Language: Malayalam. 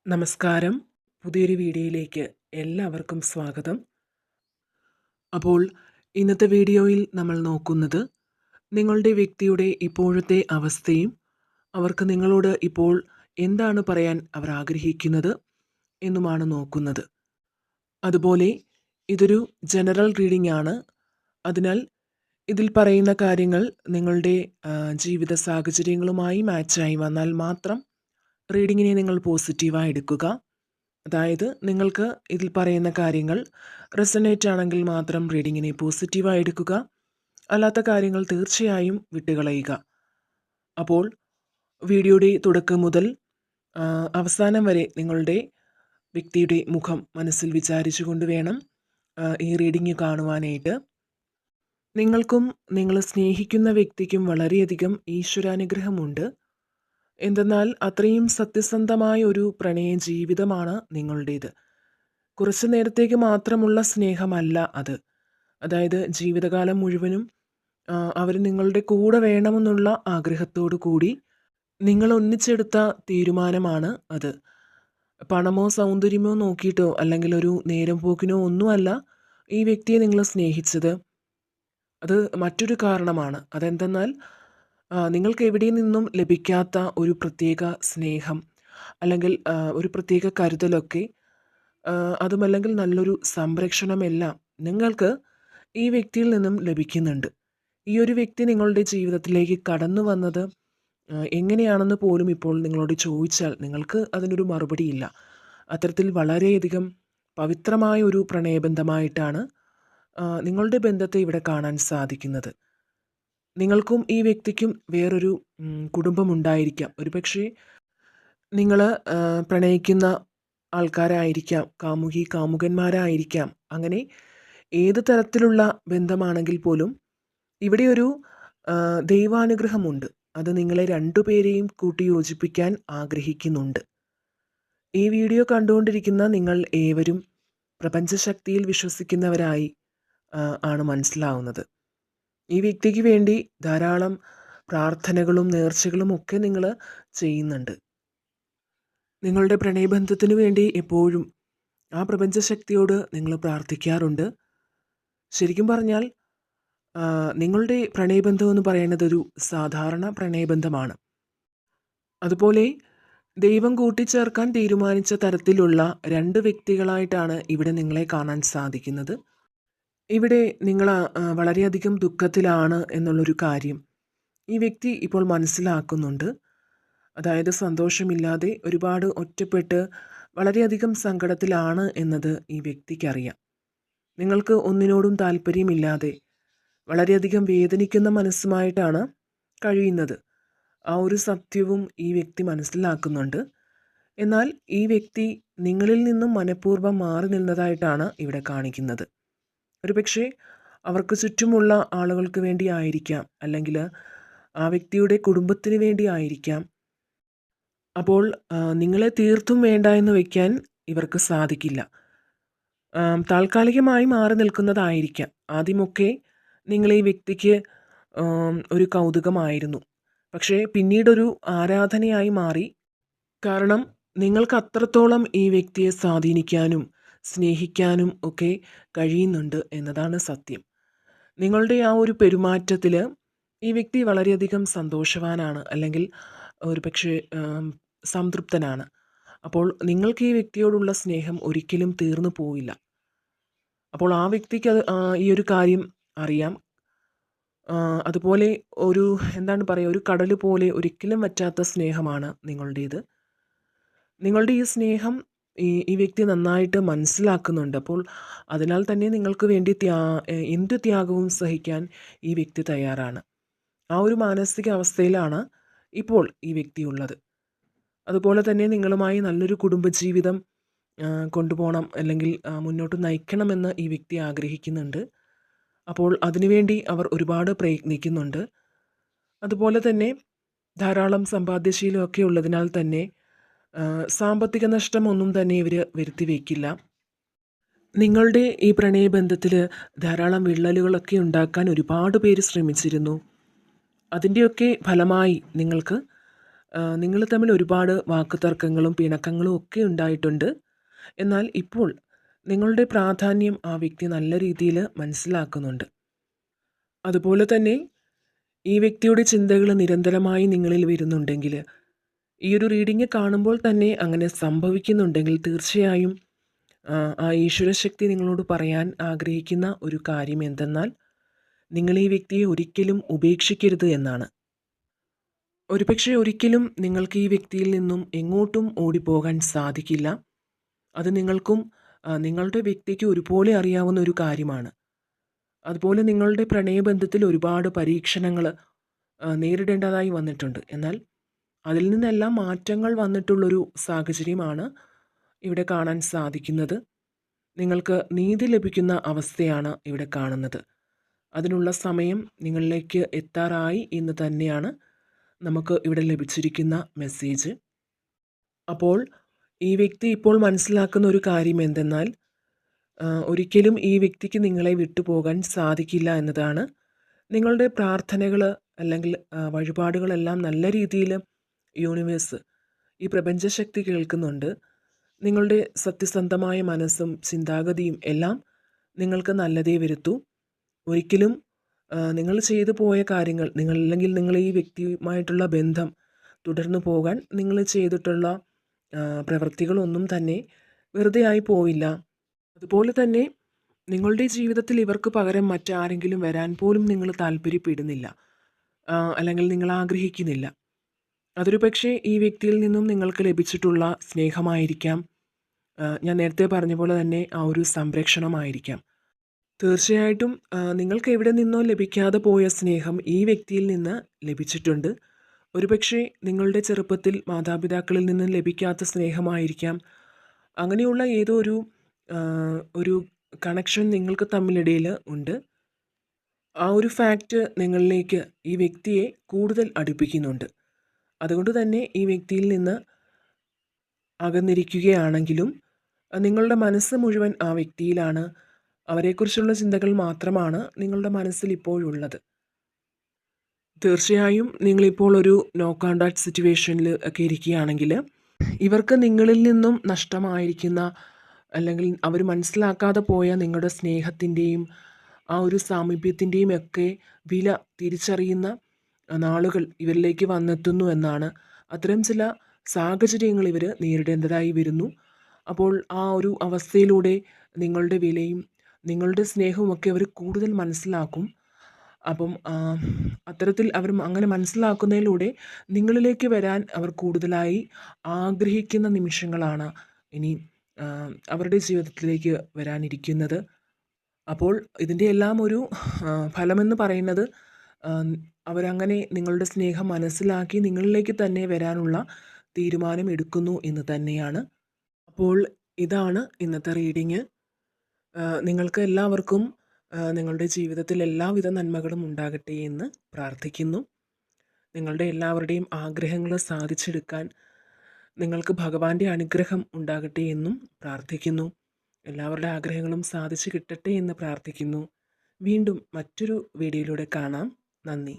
നമസ്കാരം. പുതിയൊരു വീഡിയോയിലേക്ക് എല്ലാവർക്കും സ്വാഗതം. അപ്പോൾ ഇന്നത്തെ വീഡിയോയിൽ നമ്മൾ നോക്കുന്നത് നിങ്ങളുടെ വ്യക്തിയുടെ ഇപ്പോഴത്തെ അവസ്ഥയും അവർക്ക് നിങ്ങളോട് ഇപ്പോൾ എന്താണ് പറയാൻ അവർ ആഗ്രഹിക്കുന്നത് എന്നുമാണ് നോക്കുന്നത്. അതുപോലെ ഇതൊരു ജനറൽ റീഡിംഗ് ആണ്. അതിനാൽ ഇതിൽ പറയുന്ന കാര്യങ്ങൾ നിങ്ങളുടെ ജീവിത സാഹചര്യങ്ങളുമായി മാച്ചായി വന്നാൽ മാത്രം റീഡിങ്ങിനെ നിങ്ങൾ പോസിറ്റീവായി എടുക്കുക. അതായത് നിങ്ങൾക്ക് ഇതിൽ പറയുന്ന കാര്യങ്ങൾ റെസനേറ്റ് ആണെങ്കിൽ മാത്രം റീഡിങ്ങിനെ പോസിറ്റീവായി എടുക്കുക. അല്ലാത്ത കാര്യങ്ങൾ തീർച്ചയായും വിട്ടുകളയുക. അപ്പോൾ വീഡിയോയുടെ തുടക്കം മുതൽ അവസാനം വരെ നിങ്ങളുടെ വ്യക്തിയുടെ മുഖം മനസ്സിൽ വിചാരിച്ചുകൊണ്ട് വേണം ഈ റീഡിംഗ് കാണുവാനായിട്ട്. നിങ്ങൾക്കും നിങ്ങൾ സ്നേഹിക്കുന്ന വ്യക്തിക്കും വളരെയധികം ഈശ്വരാനുഗ്രഹമുണ്ട്. എന്തെന്നാൽ അത്രയും സത്യസന്ധമായ ഒരു പ്രണയ ജീവിതമാണ് നിങ്ങളുടേത്. കുറച്ചു നേരത്തേക്ക് മാത്രമുള്ള സ്നേഹമല്ല അത്. അതായത് ജീവിതകാലം മുഴുവനും അവർ നിങ്ങളുടെ കൂടെ വേണമെന്നുള്ള ആഗ്രഹത്തോടു കൂടി നിങ്ങൾ ഒന്നിച്ചെടുത്ത തീരുമാനമാണ് അത്. പണമോ സൗന്ദര്യമോ നോക്കിയിട്ടോ അല്ലെങ്കിൽ ഒരു നേരം പോക്കിനോ ഒന്നുമല്ല ഈ വ്യക്തിയെ നിങ്ങൾ സ്നേഹിച്ചത്. അത് മറ്റൊരു കാരണമാണ്. അതെന്തെന്നാൽ നിങ്ങൾക്ക് എവിടെ നിന്നും ലഭിക്കാത്ത ഒരു പ്രത്യേക സ്നേഹം അല്ലെങ്കിൽ ഒരു പ്രത്യേക കരുതലൊക്കെ അതുമല്ലെങ്കിൽ നല്ലൊരു സംരക്ഷണമെല്ലാം നിങ്ങൾക്ക് ഈ വ്യക്തിയിൽ നിന്നും ലഭിക്കുന്നുണ്ട്. ഈ ഒരു വ്യക്തി നിങ്ങളുടെ ജീവിതത്തിലേക്ക് കടന്നു വന്നത് എങ്ങനെയാണെന്ന് പോലും ഇപ്പോൾ നിങ്ങളോട് ചോദിച്ചാൽ നിങ്ങൾക്ക് അതിനൊരു മറുപടിയില്ല. അത്തരത്തിൽ വളരെയധികം പവിത്രമായ ഒരു പ്രണയബന്ധമായിട്ടാണ് നിങ്ങളുടെ ബന്ധത്തെ ഇവിടെ കാണാൻ സാധിക്കുന്നത്. നിങ്ങൾക്കും ഈ വ്യക്തിക്കും വേറൊരു കുടുംബമുണ്ടായിരിക്കാം. ഒരുപക്ഷെ നിങ്ങൾ പ്രണയിക്കുന്ന ആൾക്കാരായിരിക്കാം, കാമുകന്മാരായിരിക്കാം. അങ്ങനെ ഏത് തരത്തിലുള്ള ബന്ധമാണെങ്കിൽ പോലും ഇവിടെ ഒരു ദൈവാനുഗ്രഹമുണ്ട്. അത് നിങ്ങളെ രണ്ടുപേരെയും കൂട്ടിയോജിപ്പിക്കാൻ ആഗ്രഹിക്കുന്നുണ്ട്. ഈ വീഡിയോ കണ്ടുകൊണ്ടിരിക്കുന്ന നിങ്ങൾ ഏവരും പ്രപഞ്ചശക്തിയിൽ വിശ്വസിക്കുന്നവരായി ആണ് മനസ്സിലാവുന്നത്. ഈ വ്യക്തിക്ക് വേണ്ടി ധാരാളം പ്രാർത്ഥനകളും നേർച്ചകളും ഒക്കെ നിങ്ങൾ ചെയ്യുന്നുണ്ട്. നിങ്ങളുടെ പ്രണയബന്ധത്തിനു വേണ്ടി എപ്പോഴും ആ പ്രപഞ്ചശക്തിയോട് നിങ്ങൾ പ്രാർത്ഥിക്കാറുണ്ട്. ശരിക്കും പറഞ്ഞാൽ നിങ്ങളുടെ പ്രണയബന്ധം എന്ന് പറയുന്നത് ഒരു സാധാരണ പ്രണയബന്ധമാണ്. അതുപോലെ ദൈവം കൂട്ടിച്ചേർക്കാൻ തീരുമാനിച്ച തരത്തിലുള്ള രണ്ട് വ്യക്തികളായിട്ടാണ് ഇവിടെ നിങ്ങളെ കാണാൻ സാധിക്കുന്നത്. ഇവിടെ നിങ്ങൾ വളരെയധികം ദുഃഖത്തിലാണ് എന്നുള്ളൊരു കാര്യം ഈ വ്യക്തി ഇപ്പോൾ മനസ്സിലാക്കുന്നുണ്ട്. അതായത് സന്തോഷമില്ലാതെ ഒരുപാട് ഒറ്റപ്പെട്ട് വളരെയധികം സങ്കടത്തിലാണ് എന്നത് ഈ വ്യക്തിക്കറിയാം. നിങ്ങൾക്ക് ഒന്നിനോടും താല്പര്യമില്ലാതെ വളരെയധികം വേദനിക്കുന്ന മനസ്സുമായിട്ടാണ് കഴിയുന്നത്. ആ ഒരു സത്യവും ഈ വ്യക്തി മനസ്സിലാക്കുന്നുണ്ട്. എന്നാൽ ഈ വ്യക്തി നിങ്ങളിൽ നിന്നും മനഃപൂർവ്വം മാറി നിന്നതായിട്ടാണ് ഇവിടെ കാണിക്കുന്നത്. ഒരുപക്ഷെ അവർക്ക് ചുറ്റുമുള്ള ആളുകൾക്ക് വേണ്ടി ആയിരിക്കാം, അല്ലെങ്കിൽ ആ വ്യക്തിയുടെ കുടുംബത്തിന് വേണ്ടി ആയിരിക്കാം. അപ്പോൾ നിങ്ങളെ തീർത്തും വേണ്ട എന്ന് വയ്ക്കാൻ ഇവർക്ക് സാധിക്കില്ല. താൽക്കാലികമായി മാറി നിൽക്കുന്നതായിരിക്കാം. ആദ്യമൊക്കെ നിങ്ങൾ ഈ വ്യക്തിക്ക് ഒരു കൗതുകമായിരുന്നു. പക്ഷേ പിന്നീടൊരു ആരാധനയായി മാറി. കാരണം നിങ്ങൾക്ക് അത്രത്തോളം ഈ വ്യക്തിയെ സ്വാധീനിക്കാനും സ്നേഹിക്കാനും ഒക്കെ കഴിയുന്നുണ്ട് എന്നതാണ് സത്യം. നിങ്ങളുടെ ആ ഒരു പെരുമാറ്റത്തിൽ ഈ വ്യക്തി വളരെയധികം സന്തോഷവാനാണ്, അല്ലെങ്കിൽ ഒരുപക്ഷെ സംതൃപ്തനാണ്. അപ്പോൾ നിങ്ങൾക്ക് ഈ വ്യക്തിയോടുള്ള സ്നേഹം ഒരിക്കലും തീർന്നു പോവില്ല. അപ്പോൾ ആ വ്യക്തിക്ക് ഈ ഒരു കാര്യം അറിയാം. അതുപോലെ ഒരു എന്താണ് പറയുക, ഒരു കടൽ പോലെ ഒരിക്കലും വറ്റാത്ത സ്നേഹമാണ് നിങ്ങളുടേത്. നിങ്ങളുടെ ഈ സ്നേഹം ഈ വ്യക്തി നന്നായിട്ട് മനസ്സിലാക്കുന്നുണ്ട്. അപ്പോൾ അതിനാൽ തന്നെ നിങ്ങൾക്ക് വേണ്ടി എന്ത് ത്യാഗവും സഹിക്കാൻ ഈ വ്യക്തി തയ്യാറാണ്. ആ ഒരു മാനസിക അവസ്ഥയിലാണ് ഇപ്പോൾ ഈ വ്യക്തി ഉള്ളത്. അതുപോലെ തന്നെ നിങ്ങളുമായി നല്ലൊരു കുടുംബജീവിതം കൊണ്ടുപോകണം, അല്ലെങ്കിൽ മുന്നോട്ട് നയിക്കണമെന്ന് ഈ വ്യക്തി ആഗ്രഹിക്കുന്നുണ്ട്. അപ്പോൾ അതിനുവേണ്ടി അവർ ഒരുപാട് പ്രയത്നിക്കുന്നുണ്ട്. അതുപോലെ തന്നെ ധാരാളം സമ്പാദ്യശീലമൊക്കെ ഉള്ളതിനാൽ തന്നെ സാമ്പത്തിക നഷ്ടം ഒന്നും തന്നെ ഇവർ വരുത്തി വയ്ക്കില്ല. നിങ്ങളുടെ ഈ പ്രണയബന്ധത്തിൽ ധാരാളം വിള്ളലുകളൊക്കെ ഉണ്ടാക്കാൻ ഒരുപാട് പേര് ശ്രമിച്ചിരുന്നു. അതിൻ്റെയൊക്കെ ഫലമായി നിങ്ങൾക്ക് നിങ്ങൾ തമ്മിൽ ഒരുപാട് വാക്കുതർക്കങ്ങളും പിണക്കങ്ങളും ഒക്കെ ഉണ്ടായിട്ടുണ്ട്. എന്നാൽ ഇപ്പോൾ നിങ്ങളുടെ പ്രാധാന്യം ആ വ്യക്തി നല്ല രീതിയിൽ മനസ്സിലാക്കുന്നുണ്ട്. അതുപോലെ തന്നെ ഈ വ്യക്തിയുടെ ചിന്തകൾ നിരന്തരമായി നിങ്ങളിൽ വരുന്നുണ്ടെങ്കിൽ, ഈ ഒരു റീഡിംഗ് കാണുമ്പോൾ തന്നെ അങ്ങനെ സംഭവിക്കുന്നുണ്ടെങ്കിൽ തീർച്ചയായും ആ ഈശ്വരശക്തി നിങ്ങളോട് പറയാൻ ആഗ്രഹിക്കുന്ന ഒരു കാര്യം എന്തെന്നാൽ, നിങ്ങൾ ഈ വ്യക്തിയെ ഒരിക്കലും ഉപേക്ഷിക്കരുത് എന്നാണ്. ഒരുപക്ഷെ ഒരിക്കലും നിങ്ങൾക്ക് ഈ വ്യക്തിയിൽ നിന്നും എങ്ങോട്ടും ഓടിപ്പോകാൻ സാധിക്കില്ല. അത് നിങ്ങൾക്കും നിങ്ങളുടെ വ്യക്തിക്ക് ഒരുപോലെ അറിയാവുന്ന ഒരു കാര്യമാണ്. അതുപോലെ നിങ്ങളുടെ പ്രണയബന്ധത്തിൽ ഒരുപാട് പരീക്ഷണങ്ങൾ നേരിടേണ്ടതായി വന്നിട്ടുണ്ട്. എന്നാൽ അതിൽ നിന്നെല്ലാം മാറ്റങ്ങൾ വന്നിട്ടുള്ളൊരു സാഹചര്യമാണ് ഇവിടെ കാണാൻ സാധിക്കുന്നത്. നിങ്ങൾക്ക് നീതി ലഭിക്കുന്ന അവസ്ഥയാണ് ഇവിടെ കാണുന്നത്. അതിനുള്ള സമയം നിങ്ങളിലേക്ക് എത്താറായി എന്ന് തന്നെയാണ് നമുക്ക് ഇവിടെ ലഭിച്ചിരിക്കുന്ന മെസ്സേജ്. അപ്പോൾ ഈ വ്യക്തി ഇപ്പോൾ മനസ്സിലാക്കുന്ന ഒരു കാര്യം എന്തെന്നാൽ, ഒരിക്കലും ഈ വ്യക്തിക്ക് നിങ്ങളെ വിട്ടുപോകാൻ സാധിക്കില്ല എന്നതാണ്. നിങ്ങളുടെ പ്രാർത്ഥനകൾ അല്ലെങ്കിൽ വഴിപാടുകളെല്ലാം നല്ല രീതിയിൽ യൂണിവേഴ്സ്, ഈ പ്രപഞ്ചശക്തി കേൾക്കുന്നുണ്ട്. നിങ്ങളുടെ സത്യസന്ധമായ മനസ്സും ചിന്താഗതിയും എല്ലാം നിങ്ങൾക്ക് നല്ലതേ വരുത്തൂ. ഒരിക്കലും നിങ്ങൾ ചെയ്തു പോയ കാര്യങ്ങൾ, അല്ലെങ്കിൽ നിങ്ങൾ ഈ വ്യക്തിയുമായിട്ടുള്ള ബന്ധം തുടർന്നു പോകാൻ നിങ്ങൾ ചെയ്തിട്ടുള്ള പ്രവൃത്തികളൊന്നും തന്നെ വെറുതെ ആയി പോയില്ല. അതുപോലെ തന്നെ നിങ്ങളുടെ ജീവിതത്തിൽ ഇവർക്ക് പകരം മറ്റാരെങ്കിലും വരാൻ പോലും നിങ്ങൾ താല്പര്യപ്പെടുന്നില്ല, അല്ലെങ്കിൽ നിങ്ങൾ ആഗ്രഹിക്കുന്നില്ല. അതൊരു പക്ഷേ ഈ വ്യക്തിയിൽ നിന്നും നിങ്ങൾക്ക് ലഭിച്ചിട്ടുള്ള സ്നേഹമായിരിക്കാം. ഞാൻ നേരത്തെ പറഞ്ഞ പോലെ തന്നെ ആ ഒരു സംരക്ഷണമായിരിക്കാം. തീർച്ചയായിട്ടും നിങ്ങൾക്ക് എവിടെ നിന്നോ ലഭിക്കാതെ പോയ സ്നേഹം ഈ വ്യക്തിയിൽ നിന്ന് ലഭിച്ചിട്ടുണ്ട്. ഒരുപക്ഷെ നിങ്ങളുടെ ചെറുപ്പത്തിൽ മാതാപിതാക്കളിൽ നിന്ന് ലഭിക്കാത്ത സ്നേഹമായിരിക്കാം. അങ്ങനെയുള്ള ഏതോ ഒരു കണക്ഷൻ നിങ്ങൾക്ക് തമ്മിലിടയിൽ ഉണ്ട്. ആ ഒരു ഫാക്റ്റ് നിങ്ങളിലേക്ക് ഈ വ്യക്തിയെ കൂടുതൽ അടുപ്പിക്കുന്നുണ്ട്. അതുകൊണ്ട് തന്നെ ഈ വ്യക്തിയിൽ നിന്ന് അകന്നിരിക്കുകയാണെങ്കിലും നിങ്ങളുടെ മനസ്സ് മുഴുവൻ ആ വ്യക്തിയിലാണ്. അവരെക്കുറിച്ചുള്ള ചിന്തകൾ മാത്രമാണ് നിങ്ങളുടെ മനസ്സിൽ ഇപ്പോഴുള്ളത്. തീർച്ചയായും നിങ്ങളിപ്പോൾ ഒരു നോ കോൺടാക്ട് സിറ്റുവേഷനിൽ ഒക്കെ ഇരിക്കുകയാണെങ്കിൽ, ഇവർക്ക് നിങ്ങളിൽ നിന്നും നഷ്ടമായിരിക്കുന്ന, അല്ലെങ്കിൽ അവർ മനസ്സിലാക്കാതെ പോയ നിങ്ങളുടെ സ്നേഹത്തിൻ്റെയും ആ ഒരു സാമീപ്യത്തിൻ്റെയും ഒക്കെ വില തിരിച്ചറിയുന്ന നാളുകൾ ഇവരിലേക്ക് വന്നെത്തുന്നു എന്നാണ്. അത്തരം ചില സാഹചര്യങ്ങൾ ഇവർ നേരിടേണ്ടതായി വരുന്നു. അപ്പോൾ ആ ഒരു അവസ്ഥയിലൂടെ നിങ്ങളുടെ വിലയും നിങ്ങളുടെ സ്നേഹവും ഒക്കെ അവർ കൂടുതൽ മനസ്സിലാക്കും. അപ്പം അത്തരത്തിൽ അവർ അങ്ങനെ മനസ്സിലാക്കുന്നതിലൂടെ നിങ്ങളിലേക്ക് വരാൻ അവർ കൂടുതലായി ആഗ്രഹിക്കുന്ന നിമിഷങ്ങളാണ് ഇനി അവരുടെ ജീവിതത്തിലേക്ക് വരാനിരിക്കുന്നത്. അപ്പോൾ ഇതിൻ്റെ എല്ലാം ഒരു ഫലമെന്ന് പറയുന്നത്, അവരങ്ങനെ നിങ്ങളുടെ സ്നേഹം മനസ്സിലാക്കി നിങ്ങളിലേക്ക് തന്നെ വരാനുള്ള തീരുമാനം എടുക്കുന്നു എന്ന് തന്നെയാണ്. അപ്പോൾ ഇതാണ് ഇന്നത്തെ റീഡിങ്. നിങ്ങൾക്ക് എല്ലാവർക്കും നിങ്ങളുടെ ജീവിതത്തിൽ എല്ലാവിധ നന്മകളും ഉണ്ടാകട്ടെ എന്ന് പ്രാർത്ഥിക്കുന്നു. നിങ്ങളുടെ എല്ലാവരുടെയും ആഗ്രഹങ്ങൾ സാധിച്ചെടുക്കാൻ നിങ്ങൾക്ക് ഭഗവാന്റെ അനുഗ്രഹം ഉണ്ടാകട്ടെ എന്നും പ്രാർത്ഥിക്കുന്നു. എല്ലാവരുടെ ആഗ്രഹങ്ങളും സാധിച്ചു കിട്ടട്ടെ എന്ന് പ്രാർത്ഥിക്കുന്നു. വീണ്ടും മറ്റൊരു വീഡിയോയിലൂടെ കാണാം. നന്ദി.